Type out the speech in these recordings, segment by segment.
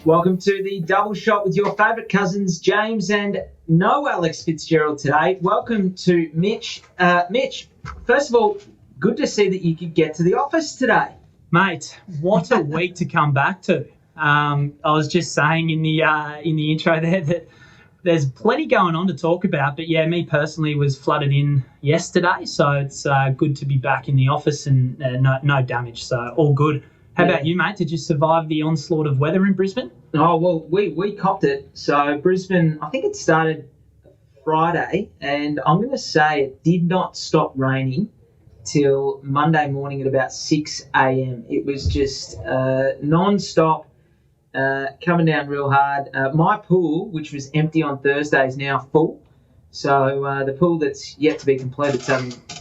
Welcome to the Double Shot with your favourite cousins, James and no Alex Fitzgerald today. Welcome to Mitch. Mitch, first of all, good to see that you could get to the office today. Mate, what a week to come back to. I was just saying in the intro there that there's plenty going on to talk about, but yeah, me personally was flooded in yesterday, so it's good to be back in the office and no damage, so all good. How about you, mate? Did you survive the onslaught of weather in Brisbane? Oh, well, we copped it. So Brisbane, I think it started Friday, and I'm going to say it did not stop raining till Monday morning at about 6 a.m. It was just non-stop, coming down real hard. My pool, which was empty on Thursday, is now full. So the pool that's yet to be completed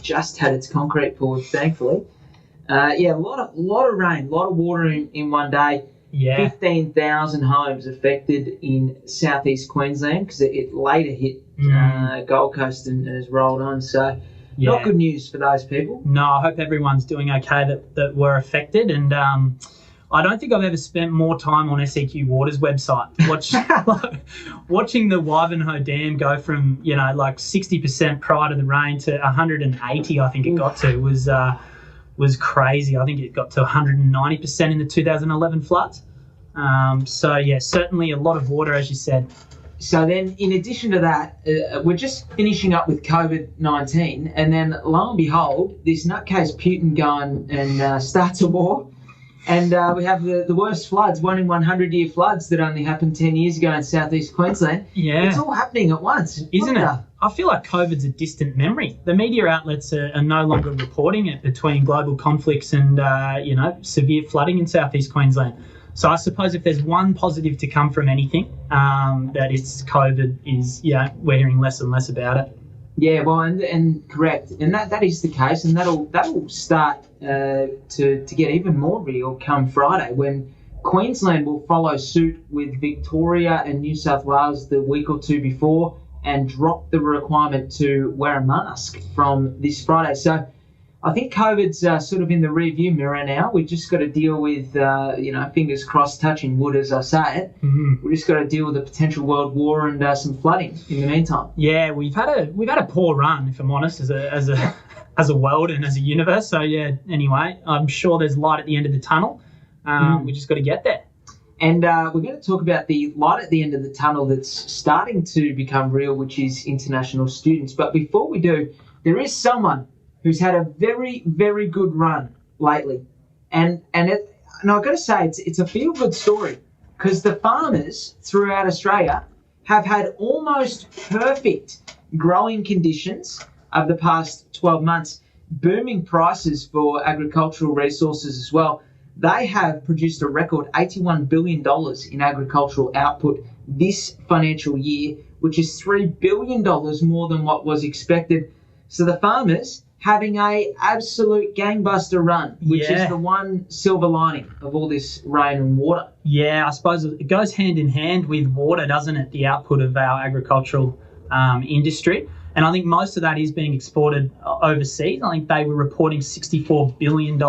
just had its concrete poured, thankfully. A lot of rain, a lot of water in one day. Yeah. 15,000 homes affected in southeast Queensland because it later hit Gold Coast and has rolled on. So not good news for those people. No, I hope everyone's doing okay that were affected. And I don't think I've ever spent more time on SEQ Water's website watching the Wivenhoe Dam go from, like 60% prior to the rain to 180, I think it got to, was crazy. I think it got to 190% in the 2011 floods. Certainly a lot of water, as you said. So then, in addition to that, we're just finishing up with COVID-19, and then lo and behold, this nutcase Putin going and starts a war, and we have the worst floods, 1 in 100-year floods that only happened 10 years ago in southeast Queensland. Yeah. It's all happening at once. Isn't it? I feel like COVID's a distant memory. The media outlets are no longer reporting it between global conflicts and, severe flooding in southeast Queensland. So I suppose if there's one positive to come from anything, that it's COVID is, we're hearing less and less about it. Yeah, well, and correct. And that is the case, and that'll start to get even more real come Friday when Queensland will follow suit with Victoria and New South Wales the week or two before and drop the requirement to wear a mask from this Friday. So I think COVID's sort of in the rear-view mirror now. We've just got to deal with, fingers crossed, touching wood as I say it. Mm-hmm. We've just got to deal with a potential world war and some flooding in the meantime. Yeah, we've had a poor run, if I'm honest, as a world and as a universe. So yeah, anyway, I'm sure there's light at the end of the tunnel. We just got to get there. And we're going to talk about the light at the end of the tunnel that's starting to become real, which is international students. But before we do, there is someone who's had a very, very good run lately. And I've got to say, it's a feel-good story because the farmers throughout Australia have had almost perfect growing conditions over the past 12 months, booming prices for agricultural resources as well. They have produced a record $81 billion in agricultural output this financial year, which is $3 billion more than what was expected. So the farmers having a absolute gangbuster run, which is the one silver lining of all this rain and water. Yeah, I suppose it goes hand in hand with water, doesn't it? The output of our agricultural industry. And I think most of that is being exported overseas. I think they were reporting $64 billion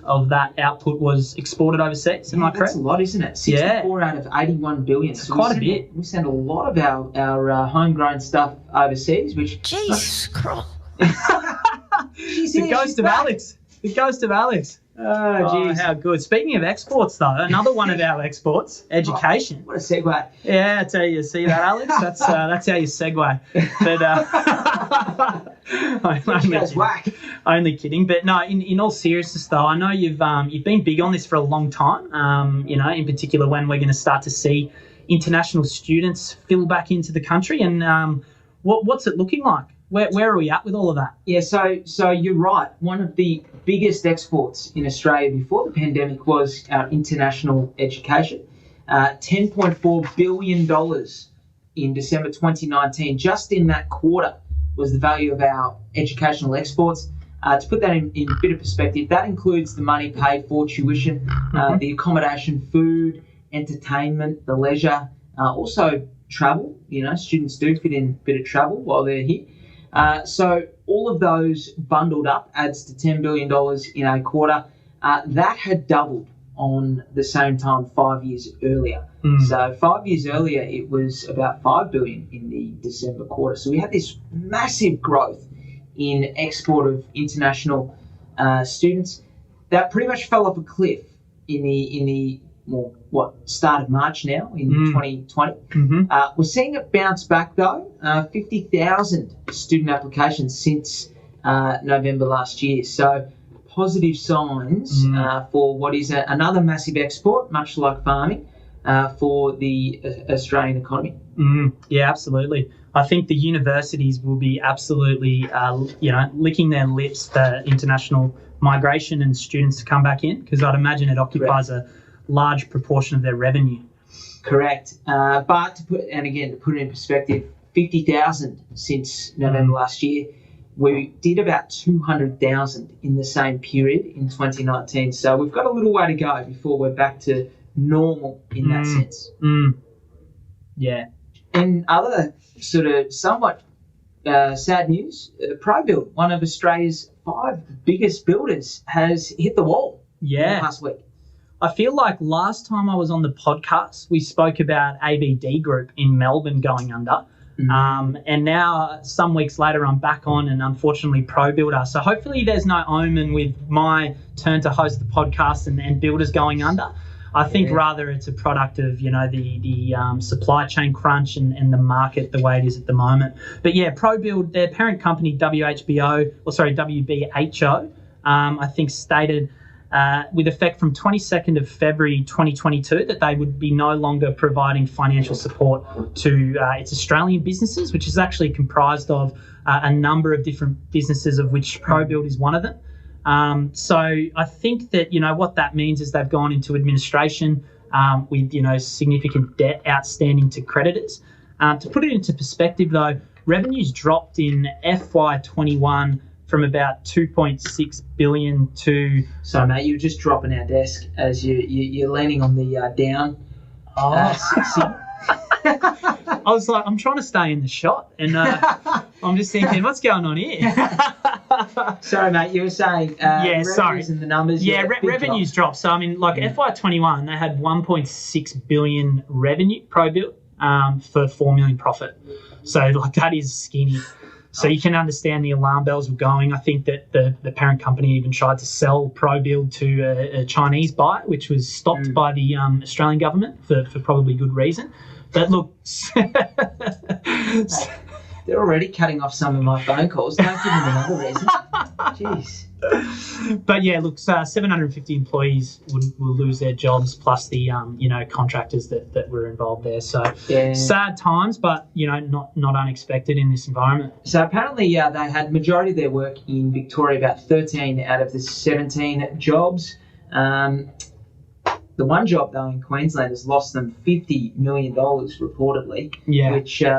of that output was exported overseas. Am I correct? That's a lot, isn't it? 64 out of 81 billion. It's quite a bit. We send a lot of our homegrown stuff overseas, which... Jesus Christ. The ghost of Alex. The ghost of Alex. Oh, geez. How good. Speaking of exports, though, another one of our exports, education. What a segue. Yeah, I tell you, see that, Alex? That's how you segue. But only kidding. But no, in all seriousness, though, I know you've been big on this for a long time. In particular, when we're going to start to see international students fill back into the country, and what's it looking like? Where are we at with all of that? Yeah, so you're right. One of the biggest exports in Australia before the pandemic was our international education. $10.4 billion in December 2019. Just in that quarter was the value of our educational exports. To put that in a bit of perspective, that includes the money paid for tuition, the accommodation, food, entertainment, the leisure, also travel. Students do fit in a bit of travel while they're here. So all of those bundled up adds to $10 billion in a quarter. That had doubled on the same time 5 years earlier. So 5 years earlier, it was about $5 billion in the December quarter. So we had this massive growth in export of international students that pretty much fell off a cliff in the start of March now in 2020. We're seeing it bounce back though. 50,000 student applications since November last year. So positive signs for what is another massive export, much like farming, for the Australian economy. Yeah, absolutely. I think the universities will be absolutely, licking their lips for international migration and students to come back in, because I'd imagine it occupies a large proportion of their revenue. Correct. But to put it in perspective, 50,000 since November last year. We did about 200,000 in the same period in 2019. So we've got a little way to go before we're back to normal in that sense. Yeah. And other sort of somewhat sad news, Probuild, one of Australia's 5 biggest builders, has hit the wall last week. I feel like last time I was on the podcast, we spoke about ABD Group in Melbourne going under. And now some weeks later I'm back on, and unfortunately Probuilder. So hopefully there's no omen with my turn to host the podcast and builders going under. I think rather it's a product of, the supply chain crunch and the market the way it is at the moment. But yeah, Probuild, their parent company WBHO, I think stated with effect from 22nd of February 2022 that they would be no longer providing financial support to its Australian businesses, which is actually comprised of a number of different businesses, of which Probuild is one of them. So I think that, what that means is they've gone into administration with, significant debt outstanding to creditors. To put it into perspective, though, revenues dropped in FY21 from about 2.6 billion to... So, mate, you're just dropping our desk as you're leaning on the down. I was like, I'm trying to stay in the shot, and I'm just thinking, what's going on here? Sorry, mate, you were saying revenues and the numbers. Yeah, revenues dropped. So, I mean, FY21, they had 1.6 billion revenue, Probuild, for 4 million profit. So, that is skinny. So you can understand the alarm bells were going. I think that the parent company even tried to sell Probuild to a Chinese buyer, which was stopped by the Australian government for probably good reason. But look... They're already cutting off some of my phone calls. Don't give them another reason. Jeez. But yeah, look, 750 employees will lose their jobs, plus the contractors that were involved there. So sad times, but not unexpected in this environment. So apparently, they had majority of their work in Victoria, about 13 out of the 17 jobs. The one job though in Queensland has lost them $50 million reportedly,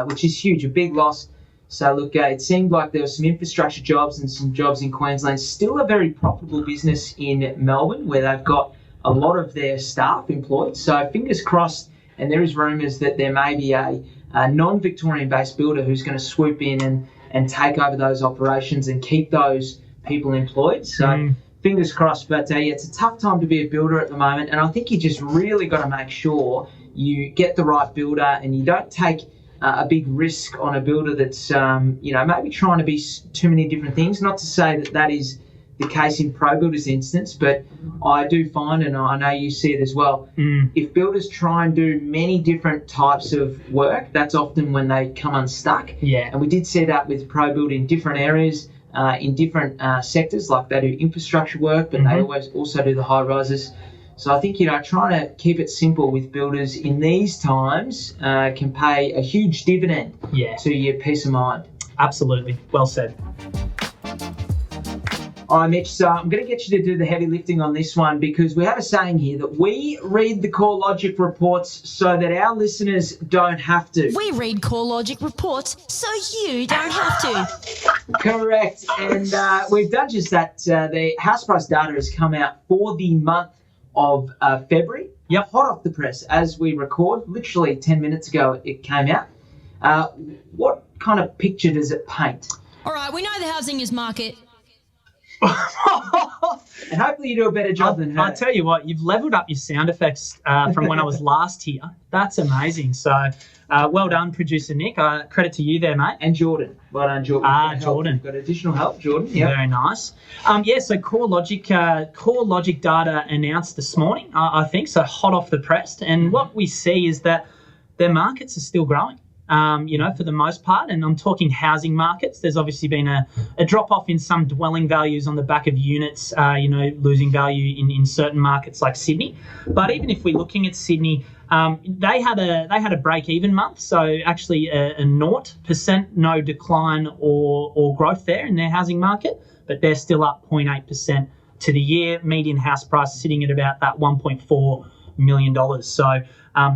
which is huge, a big loss. So look, it seemed like there were some infrastructure jobs and some jobs in Queensland. Still a very profitable business in Melbourne, where they've got a lot of their staff employed. So fingers crossed, and there is rumours that there may be a non-Victorian-based builder who's going to swoop in and take over those operations and keep those people employed. So fingers crossed. But it's a tough time to be a builder at the moment, and I think you just really got to make sure you get the right builder and you don't take a big risk on a builder that's, maybe trying to be too many different things. Not to say that is the case in Probuild's instance, but I do find, and I know you see it as well, if builders try and do many different types of work, that's often when they come unstuck. Yeah. And we did see that with Probuild in different areas, in different sectors, like they do infrastructure work, but they always also do the high rises. So I think, trying to keep it simple with builders in these times can pay a huge dividend to your peace of mind. Absolutely. Well said. All right, Mitch, so I'm going to get you to do the heavy lifting on this one, because we have a saying here that we read the CoreLogic reports so that our listeners don't have to. We read CoreLogic reports so you don't have to. Correct. And we've done just that. The house price data has come out for the month of February. Yep. Hot off the press as we record. Literally 10 minutes ago it came out. What kind of picture does it paint? All right, we know the housing is market. And hopefully you do a better job than her. I'll tell you what, you've leveled up your sound effects from when I was last here. That's amazing. So well done, producer Nick. Credit to you there, mate. And Jordan. Well done, Jordan. Jordan. You've got additional help, Jordan. Yep. Very nice. So CoreLogic data announced this morning, I think, so hot off the press. And what we see is that their markets are still growing. For the most part, and I'm talking housing markets. There's obviously been a drop-off in some dwelling values on the back of units, losing value in certain markets like Sydney. But even if we're looking at Sydney, they had a break-even month, so actually a 0% no decline or growth there in their housing market, but they're still up 0.8% to the year. Median house price sitting at about that $1.4 million. So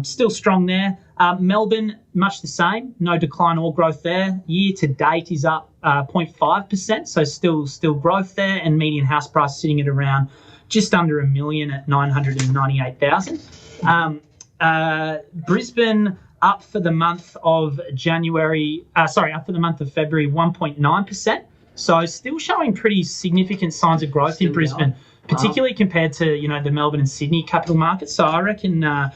still strong there. Melbourne, much the same, no decline or growth there. Year to date is up 0.5%, so still growth there, and median house price sitting at around just under $1 million at 998,000. Brisbane up for the month of February, 1.9%. So still showing pretty significant signs of growth in Brisbane, particularly compared to the Melbourne and Sydney capital markets. So I reckon that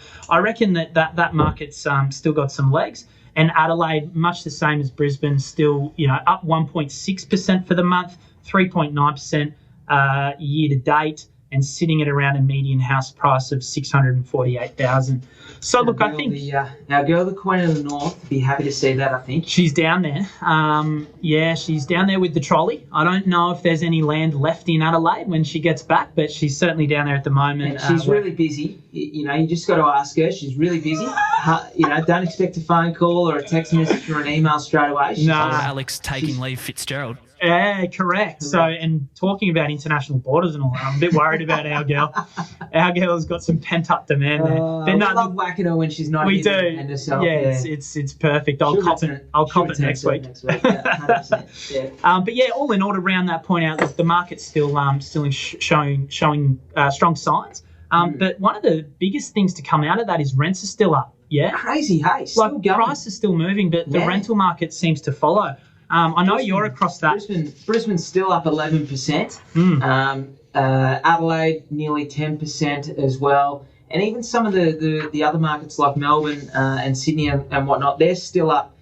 market's still got some legs. And Adelaide, much the same as Brisbane, still up 1.6% for the month, 3.9% year to date, and sitting at around a median house price of $648,000. So look, I think our girl, the Queen of the North, would be happy to see that. I think she's down there. She's down there with the trolley. I don't know if there's any land left in Adelaide when she gets back, but she's certainly down there at the moment. And she's really busy. You just got to ask her. She's really busy. Don't expect a phone call or a text message or an email straight away. Alex taking leave Fitzgerald. Yeah, correct. So, and talking about international borders and all that, I'm a bit worried about our girl. Our girl's got some pent-up demand there. We love whacking her when she's not we here do. And herself. Yeah, it's perfect. I'll cop it next week. Yeah, 100%. Yeah. But yeah, all in all, to round that point out, look, the market's still showing strong signs. But one of the biggest things to come out of that is rents are still up. Yeah, crazy. Hey, still going. Price is still moving, but the rental market seems to follow. I know you're across that. Brisbane's still up 11%. Adelaide nearly 10% as well, and even some of the other markets like Melbourne and Sydney and whatnot, they're still up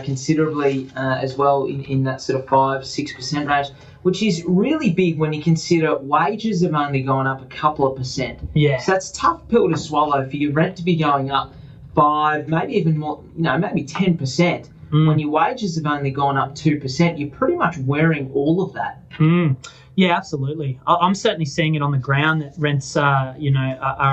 considerably as well in that sort of 5-6% range, which is really big when you consider wages have only gone up a couple of percent. Yeah. So that's a tough pill to swallow for your rent to be going up 5, maybe even more, maybe 10%. When your wages have only gone up 2%, you're pretty much wearing all of that. Yeah, absolutely. I'm certainly seeing it on the ground that rents are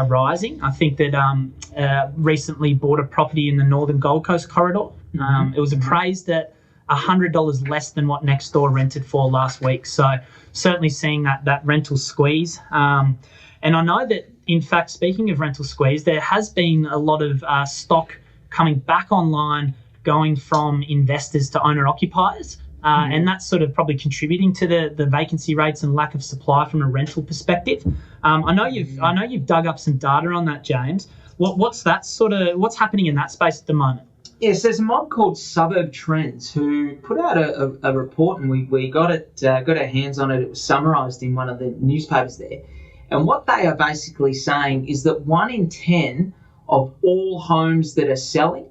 rising. I think that recently bought a property in the Northern Gold Coast corridor. It was appraised at $100 less than what next door rented for last week. So certainly seeing that rental squeeze. And I know that, in fact, speaking of rental squeeze, there has been a lot of stock coming back online, going from investors to owner-occupiers, and that's sort of probably contributing to the vacancy rates and lack of supply from a rental perspective. I know you've dug up some data on that, James. What's happening in that space at the moment? Yes, there's a mob called Suburb Trends who put out a report, and we got our hands on it. It was summarised in one of the newspapers there, and what they are basically saying is that 1 in 10 of all homes that are selling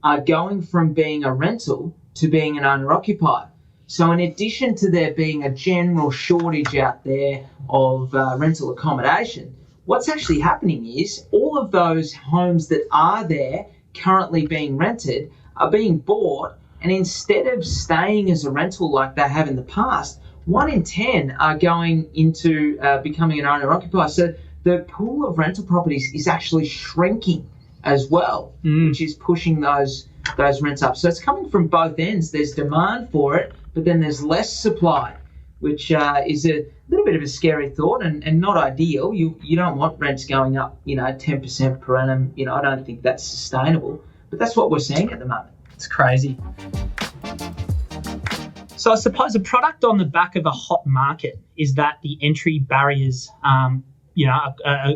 are going from being a rental to being an owner-occupier. So in addition to there being a general shortage out there of rental accommodation, what's actually happening is all of those homes that are there currently being rented are being bought, and instead of staying as a rental like they have in the past, 1 in 10 are going into becoming an owner-occupier. So the pool of rental properties is actually shrinking as well, which is pushing those rents up. So it's coming from both ends. There's demand for it, but then there's less supply, which is a little bit of a scary thought and not ideal. You don't want rents going up, 10% per annum. I don't think that's sustainable, but that's what we're seeing at the moment. It's crazy. So I suppose a product on the back of a hot market is that the entry barriers are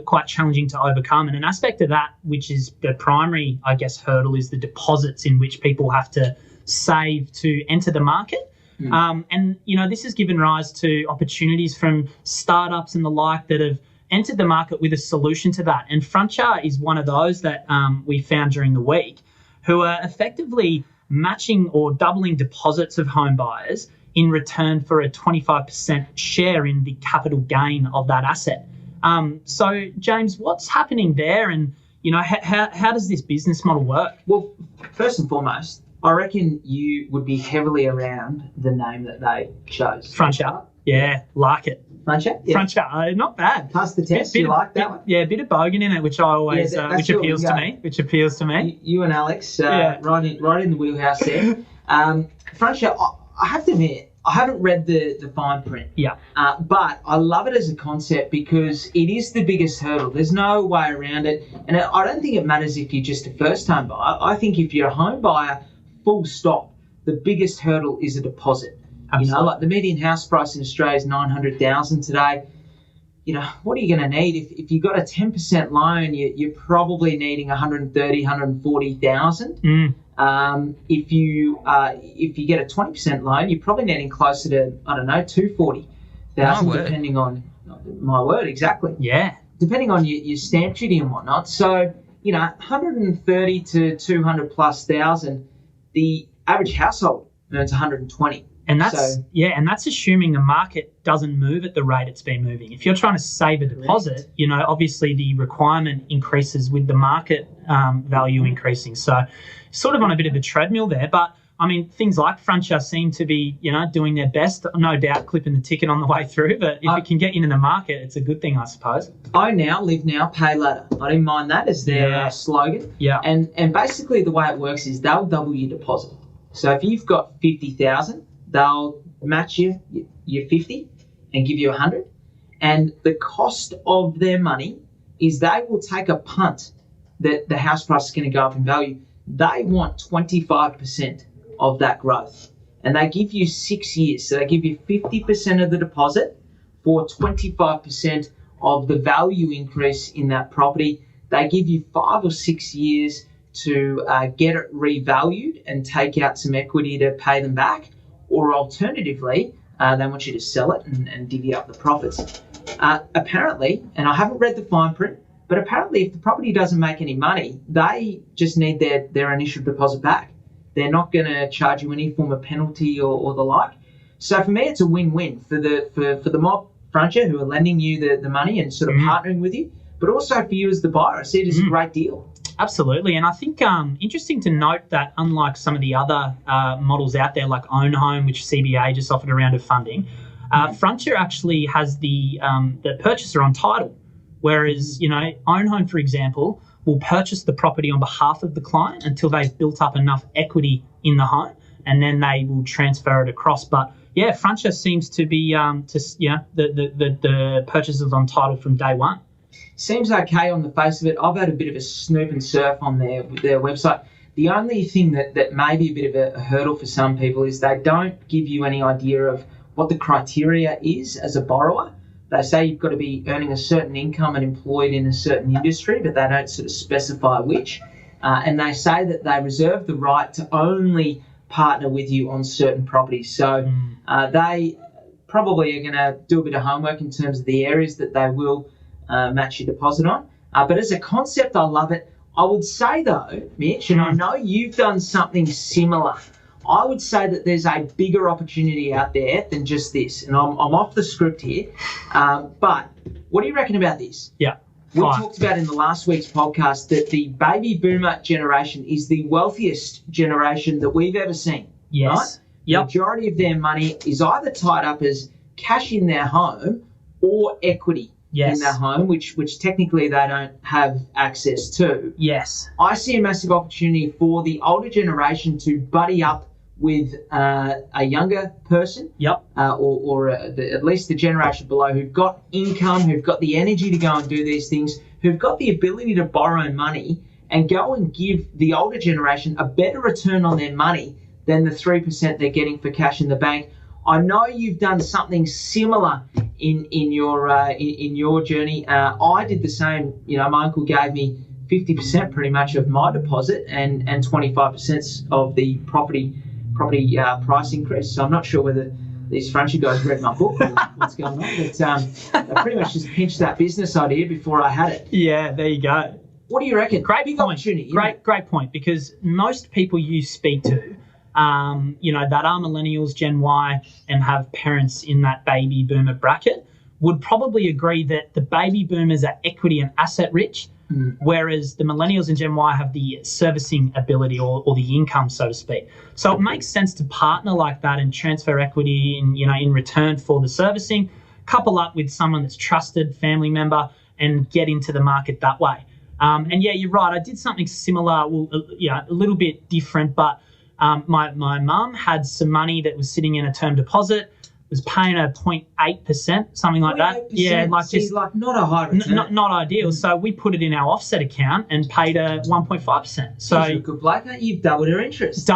quite challenging to overcome. And an aspect of that, which is the primary, hurdle, is the deposits in which people have to save to enter the market. And, this has given rise to opportunities from startups and the like that have entered the market with a solution to that. And FrontYa is one of those that we found during the week, who are effectively matching or doubling deposits of home buyers in return for a 25% share in the capital gain of that asset. So, James, what's happening there, and how does this business model work? Well, first and foremost, I reckon you would be heavily around the name that they chose. FrontYa. Yeah, like it. FrontYa? Yeah. FrontYa, not bad. Pass the test. You like that one? Yeah, a bit of bogan in it, which I always, which appeals to me. Which appeals to me. You and Alex, right in the wheelhouse there. FrontYa, I have to admit, I haven't read the fine print. Yeah. But I love it as a concept because it is the biggest hurdle. There's no way around it. And I don't think it matters if you're just a first-time buyer. I think if you're a home buyer, full stop, the biggest hurdle is a deposit. Absolutely. Like the median house price in Australia is $900,000 today. What are you going to need? If you've got a 10% loan, you're probably needing $130,000, $140,000. If you get a 20% loan, you're probably needing closer to, $240,000, depending on my word, exactly. Yeah. Depending on your stamp duty and whatnot. So, 130 to 200 plus thousand, the average household earns 120. And that's assuming the market doesn't move at the rate it's been moving. If you're trying to save a deposit, obviously the requirement increases with the market value increasing. So sort of on a bit of a treadmill there. But, things like FrontYa seem to be, doing their best, no doubt clipping the ticket on the way through. But if it can get you into the market, it's a good thing, I suppose. Own now, live now, pay later. I didn't mind that as their slogan. Yeah. And basically the way it works is they'll double your deposit. So if you've got 50,000, they'll match you your 50 and give you 100. And the cost of their money is they will take a punt that the house price is going to go up in value. They want 25% of that growth. And they give you 6 years. So they give you 50% of the deposit for 25% of the value increase in that property. They give you 5 or 6 years to get it revalued and take out some equity to pay them back. Or alternatively, they want you to sell it and divvy up the profits. Apparently, and I haven't read the fine print, but apparently if the property doesn't make any money, they just need their initial deposit back. They're not going to charge you any form of penalty or the like. So for me, it's a win-win for the mob, FrontYa, who are lending you the money and sort of partnering with you, but also for you as the buyer. I see it as a great deal. Absolutely. And I think interesting to note that unlike some of the other models out there like Own Home, which CBA just offered a round of funding, FrontYa actually has the purchaser on title. Whereas, Own Home, for example, will purchase the property on behalf of the client until they've built up enough equity in the home, and then they will transfer it across. But yeah, FrontYa seems to be the purchasers on title from day one. Seems okay on the face of it. I've had a bit of a snoop and surf on their website. The only thing that may be a bit of a hurdle for some people is they don't give you any idea of what the criteria is as a borrower. They say you've got to be earning a certain income and employed in a certain industry, but they don't sort of specify which. And they say that they reserve the right to only partner with you on certain properties. So they probably are going to do a bit of homework in terms of the areas that they will match your deposit on. But as a concept, I love it. I would say, though, Mitch, and I know you've done something similar, I would say that there's a bigger opportunity out there than just this. And I'm off the script here. But what do you reckon about this? Yeah. We talked about in the last week's podcast that the baby boomer generation is the wealthiest generation that we've ever seen. Yes. Right? Yep. The majority of their money is either tied up as cash in their home or equity in their home, which technically they don't have access to. Yes. I see a massive opportunity for the older generation to buddy up with a younger person, or at least the generation below, who've got income, who've got the energy to go and do these things, who've got the ability to borrow money and go and give the older generation a better return on their money than the 3% they're getting for cash in the bank. I know you've done something similar in your journey. I did the same. My uncle gave me 50% pretty much of my deposit and 25% of the property property price increase. So I'm not sure whether these FrontYa guys read my book or what's going on, but I pretty much just pinched that business idea before I had it. Yeah, there you go. What do you reckon? Great Big point. opportunity. Great point, because most people you speak to, that are millennials, Gen Y, and have parents in that baby boomer bracket, would probably agree that the baby boomers are equity and asset rich, whereas the millennials and Gen Y have the servicing ability or the income, so to speak. So it makes sense to partner like that and transfer equity in return for the servicing, couple up with someone that's trusted, family member, and get into the market that way. And yeah, you're right. I did something similar, a little bit different, but my mum had some money that was sitting in a term deposit, was paying a 0.8%, something like that. Yeah, like not a high return. Not ideal. So we put it in our offset account and paid a 1.5%. So you're a good bloke, mate. You've doubled her interest.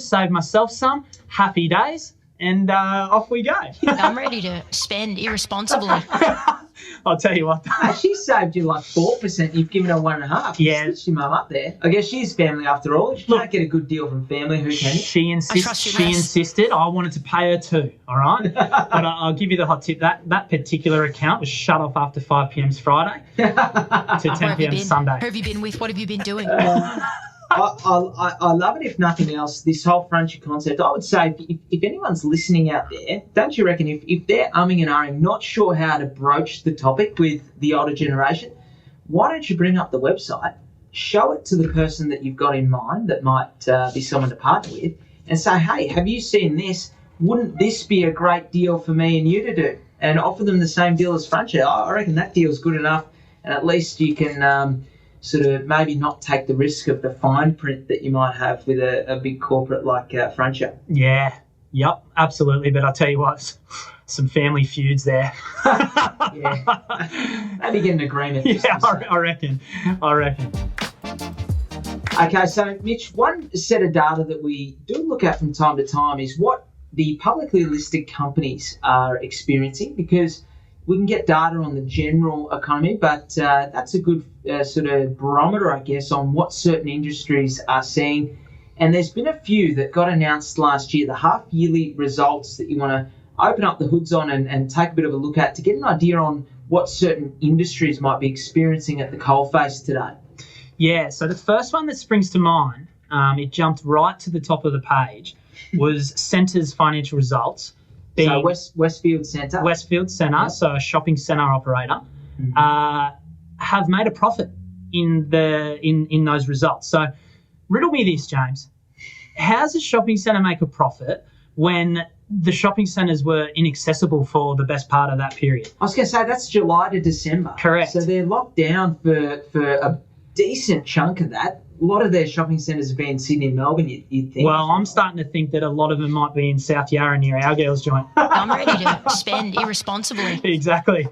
Saved myself some. Happy days. And off we go. I'm ready to spend irresponsibly. I'll tell you what. She saved you like 4%. You've given her 1.5%. Yeah. Stitched your mum up there. I guess she's family after all. If you can't get a good deal from family, who can you? She insisted. I wanted to pay her too. All right. But I'll give you the hot tip. That particular account was shut off after 5 p.m. Friday to 10 p.m. Sunday. Who have you been with? What have you been doing? I love it, if nothing else, this whole FrontYa concept. I would say if anyone's listening out there, don't you reckon if they're umming and ahhing, not sure how to broach the topic with the older generation, why don't you bring up the website, show it to the person that you've got in mind that might be someone to partner with, and say, hey, have you seen this? Wouldn't this be a great deal for me and you to do? And offer them the same deal as FrontYa. I reckon that deal's good enough, and at least you can sort of maybe not take the risk of the fine print that you might have with a big corporate like FrontYa. Yeah, yep, absolutely. But I'll tell you what, some family feuds there. Yeah, maybe get an agreement. Yeah, I reckon. Okay, so Mitch, one set of data that we do look at from time to time is what the publicly listed companies are experiencing, because we can get data on the general economy, but that's a good sort of barometer, I guess, on what certain industries are seeing. And there's been a few that got announced last year, the half-yearly results that you want to open up the hoods on and take a bit of a look at to get an idea on what certain industries might be experiencing at the coalface today. Yeah, so the first one that springs to mind, it jumped right to the top of the page, was Centre's financial results. So Westfield Centre. Westfield Centre, yep. So a shopping centre operator, have made a profit in those results. So riddle me this, James. How does a shopping centre make a profit when the shopping centres were inaccessible for the best part of that period? I was going to say that's July to December. Correct. So they're locked down for a decent chunk of that. A lot of their shopping centres have been in Sydney and Melbourne, you'd think. Well, I'm starting to think that a lot of them might be in South Yarra near our girls' joint. I'm ready to spend irresponsibly. Exactly.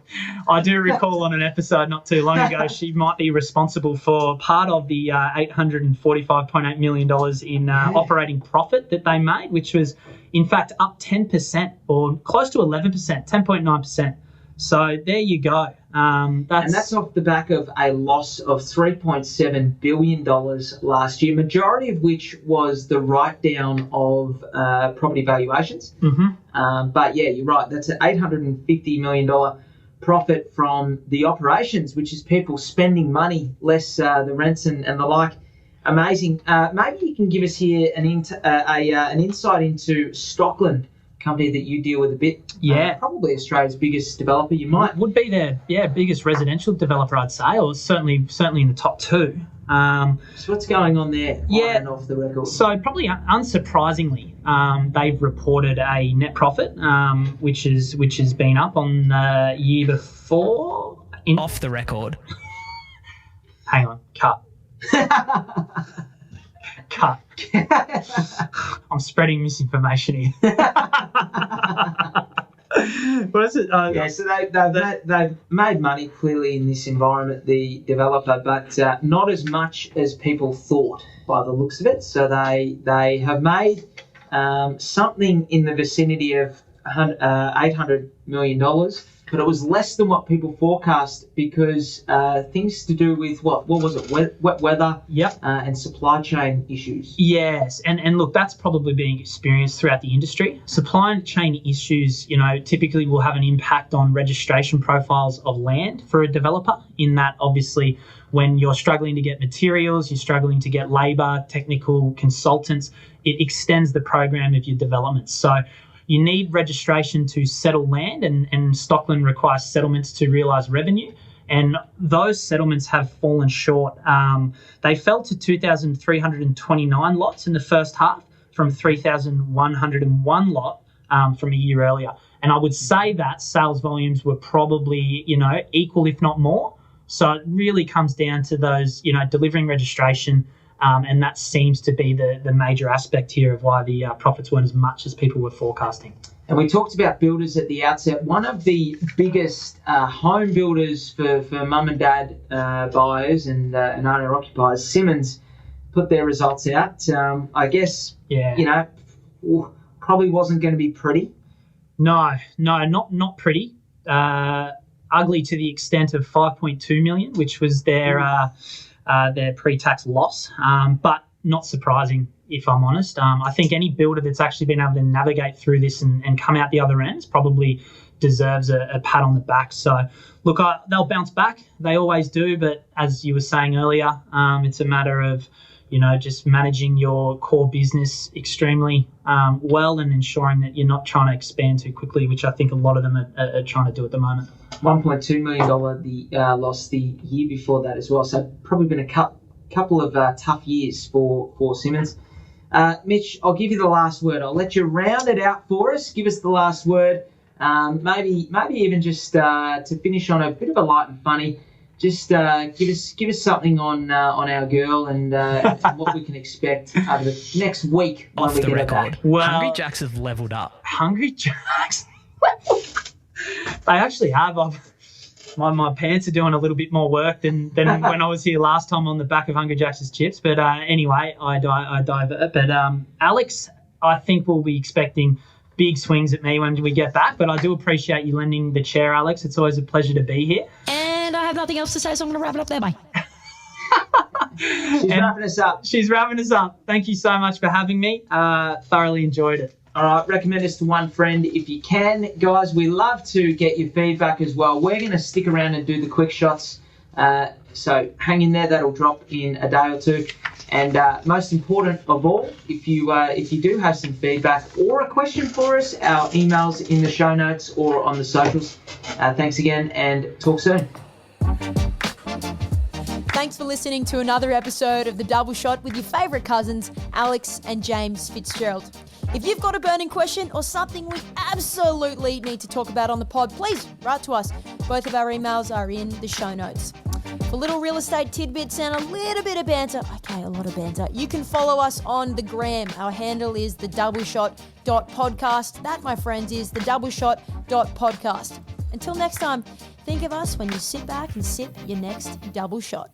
I do recall on an episode not too long ago, she might be responsible for part of the $845.8 million in operating profit that they made, which was, in fact, up 10% or close to 11%, 10.9%. So there you go. And that's off the back of a loss of $3.7 billion last year, majority of which was the write-down of property valuations. Mm-hmm. But yeah, you're right. That's an $850 million profit from the operations, which is people spending money, less the rents and the like. Amazing. Maybe you can give us here an insight into Stockland, company that you deal with a bit. Yeah. Probably Australia's biggest developer. You might would be their biggest residential developer, I'd say, or certainly in the top two. So what's going on there? Yeah. On and off the record. So probably unsurprisingly, they've reported a net profit, which has been up on the year before. Off the record. Hang on, cut. Cut. I'm spreading misinformation here. What is it? Yeah, so they've made money clearly in this environment, the developer, but not as much as people thought by the looks of it. So they have made something in the vicinity of $800 million, but it was less than what people forecast because things to do with what was it, wet weather, and supply chain issues. Yes, and look, that's probably being experienced throughout the industry. Supply chain issues, typically will have an impact on registration profiles of land for a developer, in that obviously when you're struggling to get materials, you're struggling to get labour, technical consultants, it extends the program of your development. So you need registration to settle land, and Stockland requires settlements to realise revenue. And those settlements have fallen short. They fell to 2,329 lots in the first half from 3,101 lot from a year earlier. And I would say that sales volumes were probably, equal, if not more. So it really comes down to those, delivering registration, and that seems to be the major aspect here of why the profits weren't as much as people were forecasting. And we talked about builders at the outset. One of the biggest home builders for mum and dad buyers and owner-occupiers, Simmons, put their results out. I guess, probably wasn't going to be pretty. No, not pretty. Ugly to the extent of $5.2 million, which was their pre-tax loss, but not surprising, if I'm honest. I think any builder that's actually been able to navigate through this and come out the other ends probably deserves a pat on the back. So, look, they'll bounce back. They always do, but as you were saying earlier, it's a matter of, just managing your core business extremely well and ensuring that you're not trying to expand too quickly, which I think a lot of them are trying to do at the moment. $1.2 million the loss the year before that as well. So probably been a couple of tough years for Simmons. Mitch, I'll give you the last word. I'll let you round it out for us. Give us the last word. Maybe even just to finish on a bit of a light and funny. Just give us something on our girl and what we can expect over the next week. Off when we the get record, it back. Well, Hungry Jacks have leveled up. Hungry Jacks. They actually have. My pants are doing a little bit more work than when I was here last time on the back of Hungry Jacks' chips. But anyway, I divert. But Alex, I think we'll be expecting big swings at me when we get back. But I do appreciate you lending the chair, Alex. It's always a pleasure to be here. And I have nothing else to say, so I'm going to wrap it up there, bye. She's wrapping us up. She's wrapping us up. Thank you so much for having me. Thoroughly enjoyed it. All right, recommend us to one friend if you can. Guys, we love to get your feedback as well. We're going to stick around and do the quick shots. So hang in there. That'll drop in a day or two. And most important of all, if you do have some feedback or a question for us, our email's in the show notes or on the socials. Thanks again and talk soon. Thanks for listening to another episode of The Double Shot with your favourite cousins, Alex and James Fitzgerald. If you've got a burning question or something we absolutely need to talk about on the pod, please write to us. Both of our emails are in the show notes. For little real estate tidbits and a little bit of banter, a lot of banter, you can follow us on the gram. Our handle is thedoubleshot.podcast. That, my friends, is thedoubleshot.podcast. Until next time, think of us when you sit back and sip your next double shot.